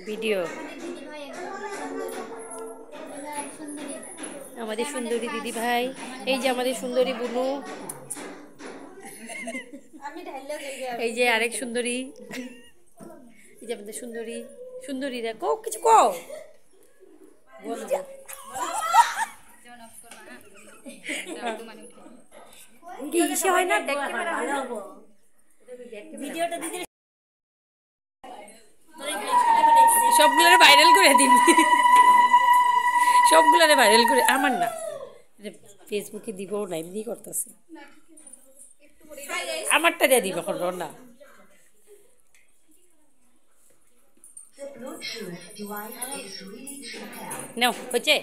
Video আমাদের সুন্দরী দিদি ভাই, এই যে আমাদের সুন্দরী বুনু, এই যে আরেক সুন্দরী, এই যে আমাদের সুন্দরী সুন্দরীরা কো কিছু কও কি ইসে হয় না দেখতে পারো ভিডিওটা দিদি সবগুলোরে ভাইরাল করে দিন, সবগুলোরে ভাইরাল করে আমার না ফেসবুকে দিব না এমনি করতেছে আমারটা দিয়ে দিব এখন না নাও হচ্ছে।